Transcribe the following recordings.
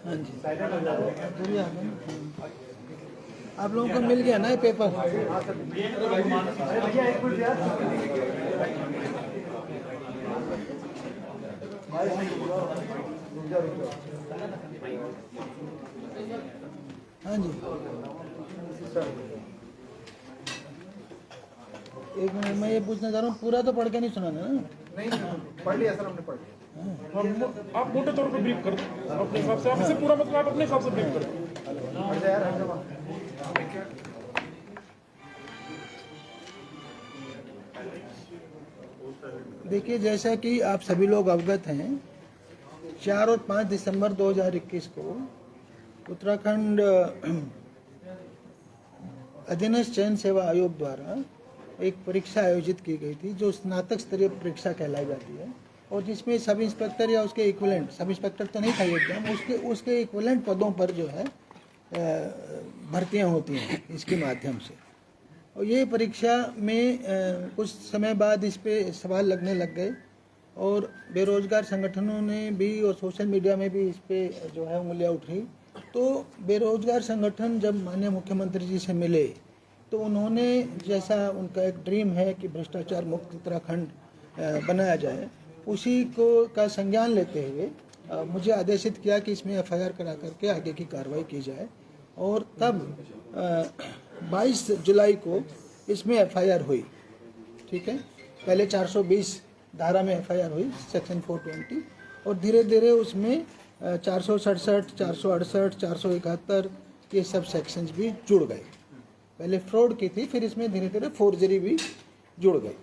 हाँ जी, पूरी आ गई। आप लोगों को मिल गया ना ये पेपर? हाँ जी, एक मिनट, मैं ये पूछना चाह रहा हूँ, पूरा तो पढ़ के नहीं सुनाना ना? नहीं पढ़ लिया सर, हमने पढ़ लिया। आप मोटे तौर पर ब्रीफ कर दो अपने हिसाब से, आपसे पूरा मतलब आप अपने हिसाब से ब्रीफ कर दो। देखिए, जैसा कि आप सभी लोग अवगत हैं, 4 और 5 दिसंबर 2021 को उत्तराखंड अधीनस्थ चयन सेवा आयोग द्वारा एक परीक्षा आयोजित की गई थी जो स्नातक स्तरीय परीक्षा कहलाई जाती है, और जिसमें सब इंस्पेक्टर या उसके इक्विवेलेंट, सब इंस्पेक्टर तो नहीं था एकदम, उसके इक्विवेलेंट पदों पर जो है भर्तियां होती हैं इसके माध्यम से। और ये परीक्षा में कुछ समय बाद इस पे सवाल लगने लग गए, और बेरोजगार संगठनों ने भी और सोशल मीडिया में भी इस पे जो है उंगलियां उठी। तो बेरोजगार संगठन जब माननीय मुख्यमंत्री जी से मिले तो उन्होंने, जैसा उनका एक ड्रीम है कि भ्रष्टाचार मुक्त उत्तराखंड बनाया जाए, उसी को का संज्ञान लेते हुए मुझे आदेशित किया कि इसमें एफआईआर करा करके आगे की कार्रवाई की जाए। और तब 22 जुलाई को इसमें एफआईआर हुई। ठीक है, पहले 420 धारा में एफआईआर हुई, सेक्शन 420, और धीरे धीरे उसमें 467, 468, 471 ये सब सेक्शंस भी जुड़ गए। पहले फ्रॉड की थी, फिर इसमें धीरे धीरे फोर्जरी भी जुड़ गई।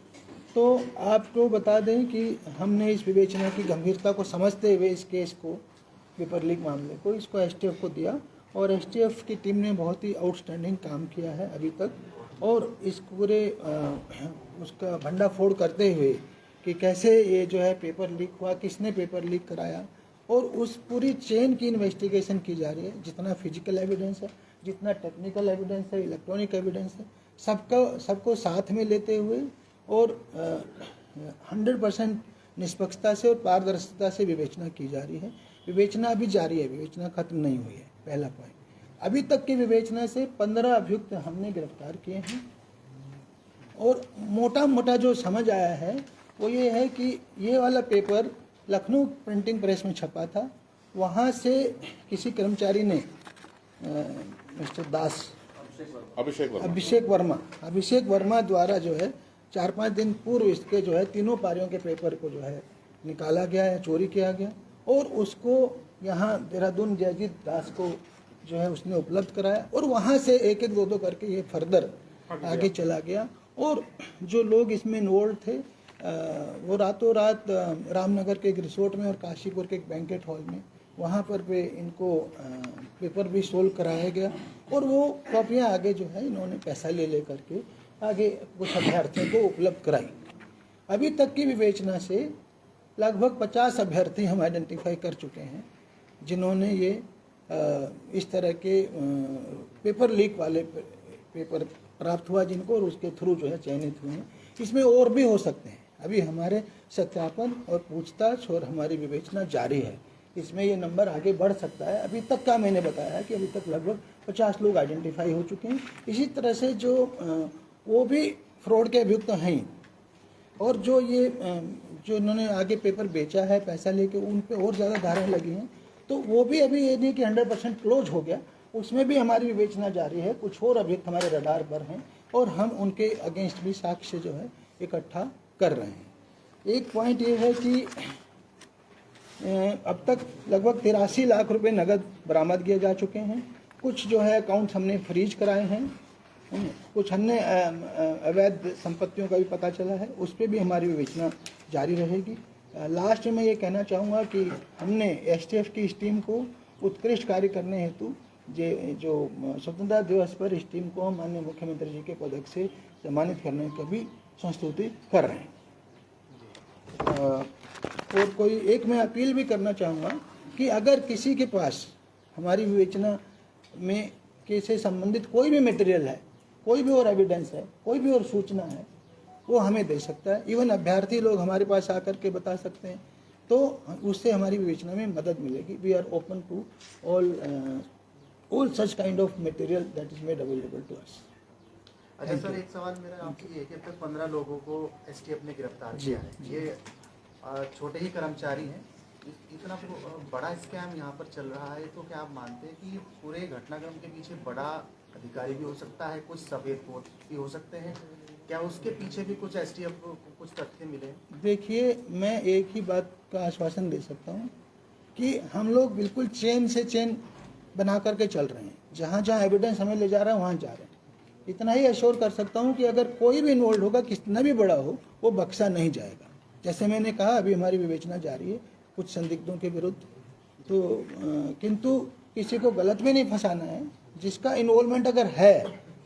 तो आपको बता दें कि हमने इस विवेचना की गंभीरता को समझते हुए इस केस को, पेपर लीक मामले को, इसको एसटीएफ को दिया, और एसटीएफ की टीम ने बहुत ही आउटस्टैंडिंग काम किया है अभी तक। और इस पूरे उसका भंडाफोड़ करते हुए कि कैसे ये जो है पेपर लीक हुआ, किसने पेपर लीक कराया, और उस पूरी चेन की इन्वेस्टिगेशन की जा रही है। जितना फिजिकल एविडेंस है, जितना टेक्निकल एविडेंस है, इलेक्ट्रॉनिक एविडेंस है, सबको साथ में लेते हुए और 100% निष्पक्षता से और पारदर्शिता से विवेचना की जा रही है। विवेचना अभी जारी है, विवेचना खत्म नहीं हुई है, पहला पॉइंट। अभी तक की विवेचना से 15 अभियुक्त हमने गिरफ्तार किए हैं, और मोटा मोटा जो समझ आया है वो ये है कि ये वाला पेपर लखनऊ प्रिंटिंग प्रेस में छपा था, वहाँ से किसी कर्मचारी ने मिस्टर दास, अभिषेक वर्मा द्वारा जो है 4-5 दिन पूर्व इसके जो है तीनों पारियों के पेपर को जो है निकाला गया है, चोरी किया गया, और उसको यहाँ देहरादून जयजीत दास को जो है उसने उपलब्ध कराया, और वहाँ से एक एक दो करके ये फर्दर आगे चला गया। और जो लोग इसमें इन्वॉल्व थे वो रातों रात रामनगर के एक रिसोर्ट में और काशीपुर के एक बैंकेट हॉल में, वहाँ पर भी इनको पेपर भी सोल्व कराया गया, और वो कॉपियाँ आगे जो है इन्होंने पैसा ले करके आगे कुछ अभ्यर्थियों को उपलब्ध कराई। अभी तक की विवेचना से लगभग 50 अभ्यर्थी हम आइडेंटिफाई कर चुके हैं जिन्होंने ये इस तरह के पेपर लीक वाले पेपर प्राप्त हुआ जिनको, और उसके थ्रू जो है चयनित हुए हैं। इसमें और भी हो सकते हैं, अभी हमारे सत्यापन और पूछताछ और हमारी विवेचना जारी है, इसमें ये नंबर आगे बढ़ सकता है। अभी तक का मैंने बताया है कि अभी तक लगभग 50 लोग आइडेंटिफाई हो चुके हैं। इसी तरह से जो वो भी फ्रॉड के अभियुक्त तो हैं, और जो इन्होंने आगे पेपर बेचा है पैसा लेके, उन पे और ज़्यादा धाराएं लगी हैं, तो वो भी अभी ये नहीं कि 100% क्लोज हो गया, उसमें भी हमारी विवेचना जारी है। कुछ और अभियुक्त हमारे रडार पर हैं, और हम उनके अगेंस्ट भी साक्ष्य जो है इकट्ठा कर रहे हैं। एक पॉइंट ये है कि अब तक लगभग 83 लाख रुपए नगद बरामद किए जा चुके हैं। कुछ जो है अकाउंट हमने फ्रीज कराए हैं, कुछ हमने अवैध संपत्तियों का भी पता चला है, उस पर भी हमारी विवेचना जारी रहेगी। लास्ट में ये कहना चाहूँगा कि हमने एसटीएफ की इस टीम को उत्कृष्ट कार्य करने हेतु जो स्वतंत्रता दिवस पर इस टीम को माननीय मुख्यमंत्री जी के पदक से सम्मानित करने की भी संस्तुति कर रहे हैं। और कोई एक मैं अपील भी करना चाहूँगा कि अगर किसी के पास हमारी विवेचना में के से संबंधित कोई भी मटेरियल है, कोई भी और एविडेंस है, कोई भी और सूचना है, वो हमें दे सकता है। इवन अभ्यर्थी लोग हमारे पास आकर के बता सकते हैं तो उससे हमारी विवेचना में मदद मिलेगी. We are open to all such kind of material that is made available to us. अच्छा सर, एक सवाल मेरा आपसे ये है कि अब तक 15 लोगों को एसटीएफ ने गिरफ्तार किया है. ये छोटे ही कर्मचारी हैं. इतना बड़ा स्कैम यहाँ पर चल रहा है, तो क्या आप मानते हैं कि पूरे घटनाक्रम के पीछे बड़ा अधिकारी भी हो सकता है, कुछ सफेद पोत भी हो सकते हैं? क्या उसके पीछे भी कुछ एसटीएफ को कुछ तथ्य मिले? देखिए, मैं एक ही बात का आश्वासन दे सकता हूँ कि हम लोग बिल्कुल चेन से चेन बना करके चल रहे हैं. जहाँ जहाँ एविडेंस हमें ले जा रहा है वहाँ जा रहे हैं. इतना ही अश्योर कर सकता हूँ कि अगर कोई भी इन्वॉल्व होगा, कितना भी बड़ा हो, वो बख्शा नहीं जाएगा. जैसे मैंने कहा, अभी हमारी विवेचना जारी है कुछ संदिग्धों के विरुद्ध. तो किंतु किसी को गलत में नहीं फंसाना है. जिसका इन्वॉल्वमेंट अगर है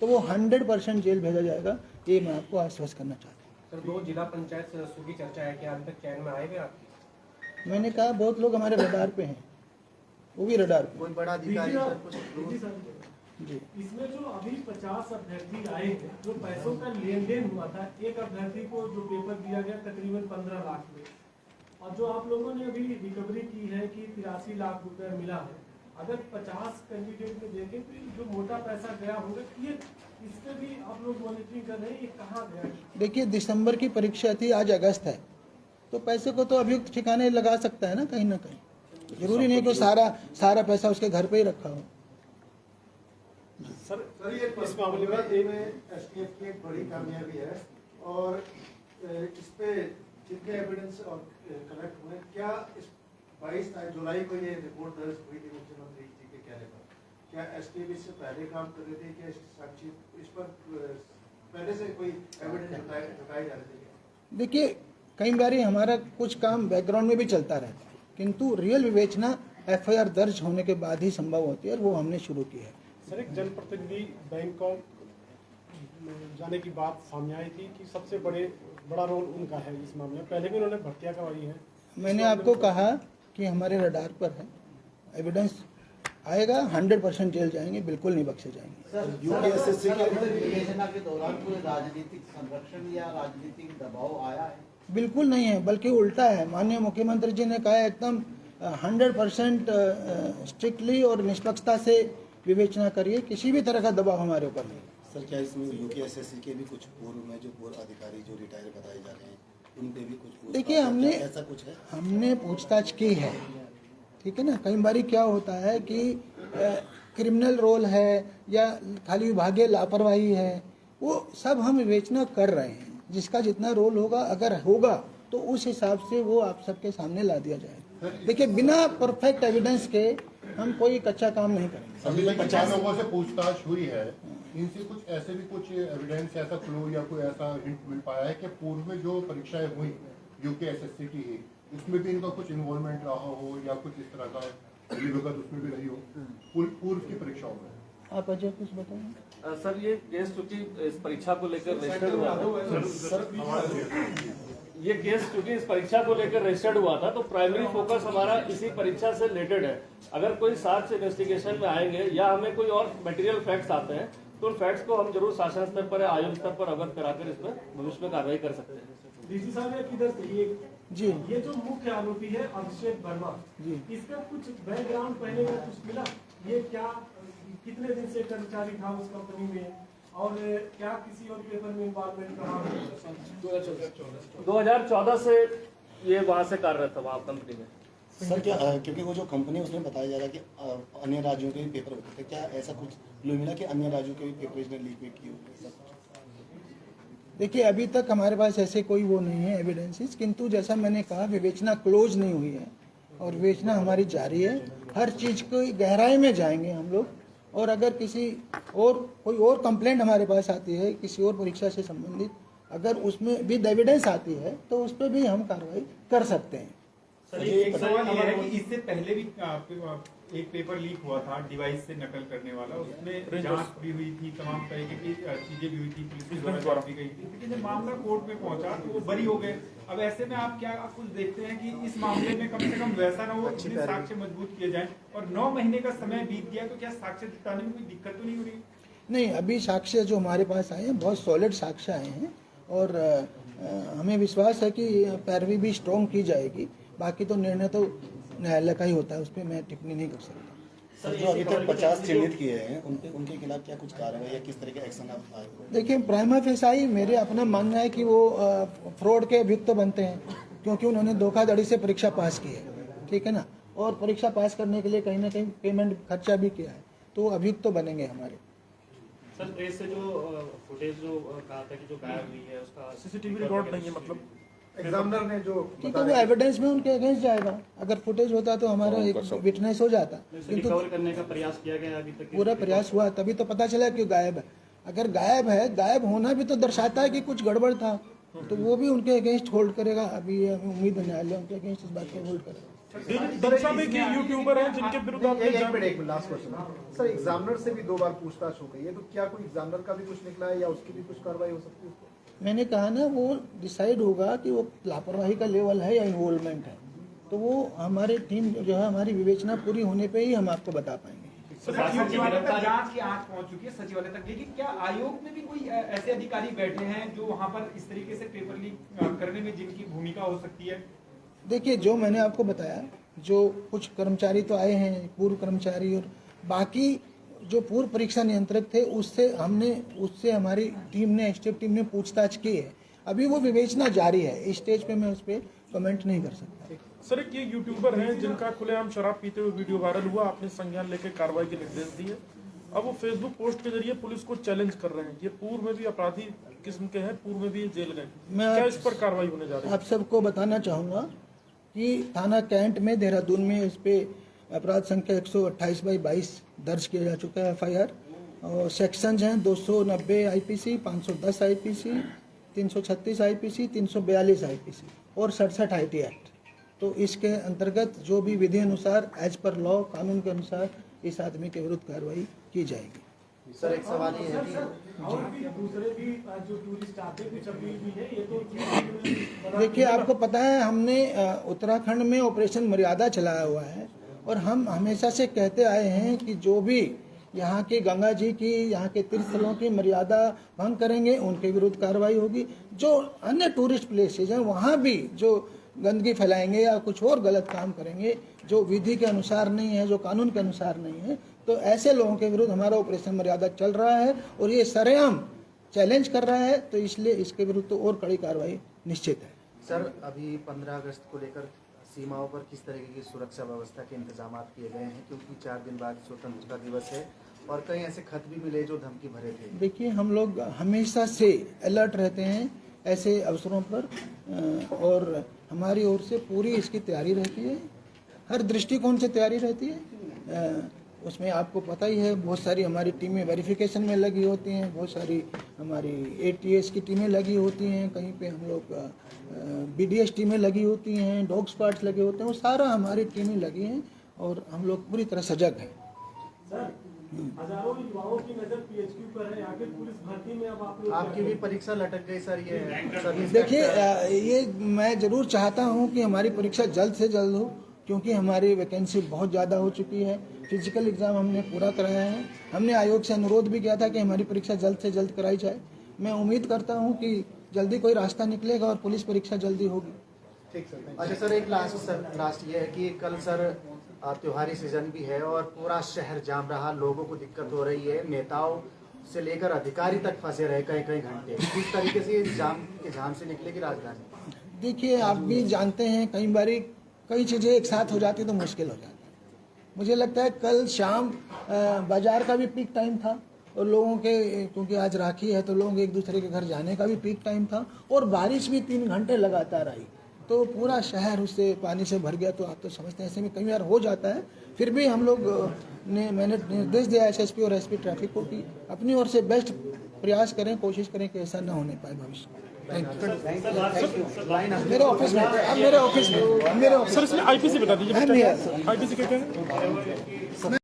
तो वो 100% जेल भेजा जाएगा. ये मैं आपको आश्वस्त करना चाहता हूँ. सर, 2 जिला पंचायत सदस्यों की चर्चा है कि अभी तक चयन में आए हुए आपकी? मैंने कहा बहुत लोग हमारे रडार पे हैं, वो भी रडार पे. कोई बड़ा अधिकारी सर कुछ जी. इसमें जो अभी 50 अभ्यर्थी आए हैं, जो पैसों का लेन देन हुआ था, एक अभ्यर्थी को जो पेपर दिया गया तकरीबन 15 लाख में, और जो आप लोगों ने अभी रिकवरी की है कि 83 लाख रुपए मिला है. अगर 50 कैंडिडेट में देखें तो जो मोटा पैसा गया होगा, ये इस पे भी आप लोग मॉनिटरिंग कर रहे हैं, ये कहाँ गया? देखिए, दिसंबर की परीक्षा थी, आज अगस्त है, तो पैसे को तो अभियुक्त ठिकाने लगा सकता है ना कहीं. जरूरी नहीं कि सारा पैसा उसके घर पे ही रखा हो. सर, ये इस मामले में एसटीएफ की एक बड़ी कामयाबी है, और इस पे जितने एविडेंस और कलेक्ट हुए, क्या इस 22 जुलाई को ये रिपोर्ट दर्ज हुई थी मुख्यमंत्री जी के कहने पर, क्या एसटीएफ इससे पहले काम कर रहे थे? क्या साक्षी इस पर पहले से कोई एविडेंस जुटाए जा रहे थे? देखिए, कई बार हमारा कुछ काम बैकग्राउंड में भी चलता रहता है, किंतु रियल विवेचना एफआईआर दर्ज होने के बाद ही संभव होती है, और वो हमने शुरू की है. सर, एक जनप्रतिनिधि बैंकॉक जाने की बात सामने आई थी कि सबसे बड़ा रोल उनका है इस मामले में. पहले भी उन्होंने भर्तियां करवाई है. मैंने आपको कहा कि हमारे रडार पर है, एविडेंस आएगा, 100% जेल जाएंगे, बिल्कुल नहीं बख्शे जाएंगे. यूपीएसएससी के विवेचना के दौरान कोई राजनीतिक संरक्षण या राजनीतिक दबाव आया है? बिल्कुल नहीं है, बल्कि उल्टा है. माननीय मुख्यमंत्री जी ने कहा एकदम 100% स्ट्रिक्टली और निष्पक्षता से विवेचना करिए, किसी भी तरह का दबाव हमारे ऊपर नहीं. सर, क्या इसमें यूपीएसएससी के भी कुछ पूर्व में जो पूर्व अधिकारी जो रिटायर बताए जा रहे हैं, उन पे भी कुछ देखिए, ऐसा कुछ है? हमने पूछताछ की है, ठीक है ना. कई बार क्या होता है कि क्रिमिनल रोल है या खाली विभागीय लापरवाही है, वो सब हम विवेचना कर रहे हैं. जिसका जितना रोल होगा, अगर होगा तो उस हिसाब से वो आप सबके सामने ला दिया जाएगा. देखिए, बिना परफेक्ट एविडेंस के हम कोई कच्चा काम नहीं करेंगे. अभी 50 लोगों से पूछताछ हुई है, इनसे कुछ ऐसे भी कुछ एविडेंस, ऐसा क्लू या कोई ऐसा हिंट मिल पाया है कि पूर्व में जो परीक्षाएं हुई यूकेएसएससी की, उसमें भी इनका कुछ इन्वॉल्वमेंट रहा हो या कुछ इस तरह का विगत उसमें भी रही हो पूर्व की परीक्षाओं में? आप अजय कुछ बताएंगे? सर, ये केस चूंकि इस परीक्षा को लेकर रजिस्टर्ड हुआ था, ये केस चूंकि इस परीक्षा को लेकर रजिस्टर्ड हुआ था, तो प्राइमरी फोकस हमारा इसी परीक्षा से रिलेटेड है. अगर कोई साक्ष्य इन्वेस्टिगेशन में आएंगे या हमें कोई और मटेरियल फैक्ट्स आते हैं, तो उन फैक्ट्स को हम जरूर शासन स्तर पर, आयोग स्तर पर अवगत कराकर इसमें भविष्य में कार्रवाई कर सकते हैं. डीसी साहब, एक इधर से जी, ये जो मुख्य आरोपी है अभिषेक वर्मा जी, इसका कुछ बैकग्राउंड पहले का कुछ मिला? ये क्या कितने दिन से कर्मचारी था उस कंपनी में, और क्या किसी और पेपर में इन्वॉल्वमेंट रहा? 2014 से ये वहाँ से कार्यरत था, वहाँ कंपनी में. सर, क्या क्योंकि वो जो कंपनी, उसमें बताया जा रहा है कि अन्य राज्यों के भी पेपर होते थे, क्या ऐसा कुछ क्लू मिला कि अन्य राज्यों के भी पेपर इसने लीक किए होंगे? देखिए, अभी तक हमारे पास ऐसे कोई वो नहीं है एविडेंसेस, किंतु जैसा मैंने कहा, विवेचना क्लोज नहीं हुई है और विवेचना हमारी जारी है. हर चीज़ की गहराई में जाएंगे हम लोग, और अगर किसी और कोई और कंप्लेंट हमारे पास आती है किसी और परीक्षा से संबंधित, अगर उसमें विद एविडेंस आती है तो उस पर भी हम कार्रवाई कर सकते हैं. एक सवाल ये है कि इससे पहले भी एक पेपर लीक हुआ था डिवाइस से नकल करने वाला, उसमें जांच भी हुई थी, तमाम तरीके की चीजें भी हुई थी, पुलिस द्वारा जांच भी गई थी, लेकिन जब मामला कोर्ट में पहुंचा तो वो बरी हो गए. अब ऐसे में आप क्या कुछ देखते हैं कि इस मामले में कम से कम वैसा ना हो, साक्ष्य मजबूत किए जाए, और 9 महीने का समय बीत गया, तो क्या साक्ष्य जुटाने में कोई दिक्कत तो नहीं हो रही? नहीं, अभी साक्ष्य जो हमारे पास आए हैं बहुत सॉलिड साक्ष्य आए हैं, और हमें विश्वास है कि पैरवी भी स्ट्रॉन्ग की जाएगी. बाकी तो निर्णय तो न्यायालय का ही होता है, उस पर मैं टिप्पणी नहीं कर सकता। सर, जो अभी तक 50 चिन्हित किए हैं उनके खिलाफ क्या कुछ कार्रवाई या किस तरह के एक्शन आप आए? देखिए, प्राइमा फेसाई मेरे अपना मानना है कि वो फ्रॉड के अभियुक्त बनते हैं, क्योंकि उन्होंने धोखाधड़ी से परीक्षा पास की है, ठीक है ना, और परीक्षा पास करने के लिए कहीं ना कहीं पेमेंट खर्चा भी किया है, तो अभियुक्त तो बनेंगे हमारे। सर, प्रेस से जो फुटेज जो कहा था कि जो गायब हुई है उसका सीसीटीवी रिकॉर्ड नहीं है, मतलब एग्जामिनर ने जो ठीक है, वो एविडेंस में उनके अगेंस्ट जाएगा। अगर फुटेज होता तो हमारा एक विटनेस हो जाता, किंतु रिकवर करने का प्रयास किया गया अभी तक? पूरा प्रयास हुआ, तभी तो पता चला कि गायब है। अगर गायब है, गायब होना भी तो दर्शाता है कि कुछ गड़बड़ था, तो वो भी उनके अगेंस्ट होल्ड करेगा। अभी ये उम्मीद है न्यायालय उनके अगेंस्ट इस बात को होल्ड करेगा। यूट्यूबर हैं जिनके विरुद्ध एक minute last question sir, examiner से भी 2 बार पूछताछ हो गई है, तो क्या कोई एग्जामिनर का भी कुछ निकला है या उसकी भी कुछ कार्रवाई हो सकती है? मैंने कहा ना, वो डिसाइड होगा कि वो लापरवाही का लेवल है या इन्वॉल्वमेंट है, तो वो हमारी टीम जो है, हमारी विवेचना पूरी होने पे ही हम आपको बता पाएंगे। सचिवालय तक जांच की आंच पहुंच चुकी है, सचिवालय तक, लेकिन क्या आयोग में भी कोई ऐसे अधिकारी बैठे हैं जो वहां पर इस तरीके से पेपर लीक करने में जिनकी भूमिका हो सकती है? देखिए, जो मैंने आपको बताया, जो कुछ कर्मचारी तो आए हैं, पूर्व कर्मचारी, और बाकी जो पूर्व परीक्षा नियंत्रक थे उससे हमारी टीम ने, एसटीएफ टीम ने पूछताछ की है। अभी वो विवेचना जारी है, इस स्टेज पे मैं उस पर कमेंट नहीं कर सकता। सर, एक ये यूट्यूबर हैं जिनका खुलेआम शराब पीते हुए वीडियो वायरल हुआ, आपने संज्ञान लेकर कार्रवाई के निर्देश दिए, अब वो फेसबुक पोस्ट के जरिए पुलिस को चैलेंज कर रहे हैं। ये पूर्व में भी अपराधी किस्म के हैं, पूर्व में भी जेल गए, क्या इस पर कार्रवाई होने जा रही है? आप सबको बताना चाहूँगा कि थाना कैंट में, देहरादून में इस पे अपराध संख्या 128/22 दर्ज किया जा चुका है FIR, और सेक्शंस हैं 290 IPC, 510 IPC, 336 IPC, 342 IPC और 67 IT एक्ट। तो इसके अंतर्गत जो भी विधि अनुसार, एज पर लॉ, कानून के अनुसार इस आदमी के विरुद्ध कार्रवाई की जाएगी। सर, एक सवाल ये है कि और भी दूसरे भी जो टूरिस्ट आते कुछ अपील भी है, ये तो देखिए, आपको पता है, हमने उत्तराखंड में ऑपरेशन मर्यादा चलाया हुआ है, और हम हमेशा से कहते आए हैं कि जो भी यहाँ की गंगा जी की, यहाँ के तीर्थ स्थलों की मर्यादा भंग करेंगे, उनके विरुद्ध कार्रवाई होगी। जो अन्य टूरिस्ट प्लेसेज हैं, वहाँ भी जो गंदगी फैलाएंगे या कुछ और गलत काम करेंगे, जो विधि के अनुसार नहीं है, जो कानून के अनुसार नहीं है, तो ऐसे लोगों के विरुद्ध हमारा ऑपरेशन मर्यादा चल रहा है, और ये सरेआम चैलेंज कर रहा है, तो इसलिए इसके विरुद्ध तो और कड़ी कार्रवाई निश्चित है। सर, अभी 15 अगस्त को लेकर सीमाओं पर किस तरह की सुरक्षा व्यवस्था के इंतजाम किए गए हैं, क्योंकि 4 दिन बाद स्वतंत्रता दिवस है और कई ऐसे खत भी मिले जो धमकी भरे थे? देखिए, हम लोग हमेशा से अलर्ट रहते हैं ऐसे अवसरों पर, और हमारी ओर से पूरी इसकी तैयारी रहती है, हर दृष्टिकोण से तैयारी रहती है। उसमें आपको पता ही है, बहुत सारी हमारी टीमें वेरिफिकेशन में लगी होती हैं, बहुत सारी हमारी ATS की टीमें लगी होती हैं, कहीं पे हम लोग BDS टीमें लगी होती हैं, डॉग स्क्वाड्स लगे होते हैं, वो सारा हमारी टीमें लगी हैं, और हम लोग पूरी तरह सजग हैं। सर, हजारों युवाओं की नजर PHQ पर है, आगे पुलिस भर्ती में अब आप लोग, आपकी भी परीक्षा लटक गई सर, ये देखिए, ये मैं जरूर चाहता हूँ कि हमारी परीक्षा जल्द से जल्द हो, क्योंकि हमारी वैकेंसी बहुत ज़्यादा हो चुकी है। फिजिकल एग्ज़ाम हमने पूरा कराया है, हमने आयोग से अनुरोध भी किया था कि हमारी परीक्षा जल्द से जल्द कराई जाए। मैं उम्मीद करता हूँ कि जल्दी कोई रास्ता निकलेगा और पुलिस परीक्षा जल्दी होगी। ठीक सर। अच्छा सर, एक लास्ट ये है कि कल सर त्योहारी सीजन भी है और पूरा शहर जाम रहा, लोगों को दिक्कत हो रही है, नेताओं से लेकर अधिकारी तक फंसे रहे कई घंटे। किस तरीके से इस जाम से निकलेगी राजधानी? देखिए, आप भी जानते हैं, कई बारी कई चीज़ें एक साथ हो जाती तो मुश्किल हो जाता है। मुझे लगता है कल शाम बाजार का भी पीक टाइम था, और लोगों के, क्योंकि आज राखी है तो लोग एक दूसरे के घर जाने का भी पीक टाइम था, और बारिश भी 3 घंटे लगातार आई, तो पूरा शहर उससे पानी से भर गया। तो आप तो समझते हैं, ऐसे में कई बार हो जाता है। फिर भी हम लोग मैंने निर्देश दिया SSP और SP ट्रैफिक को कि अपनी ओर से बेस्ट प्रयास करें, कोशिश करें कि ऐसा ना होने पाए भविष्य में। मेरे ऑफिस में, अब मेरे ऑफिस में, सर, इसमें IPC बता दीजिए, IPC क्या है?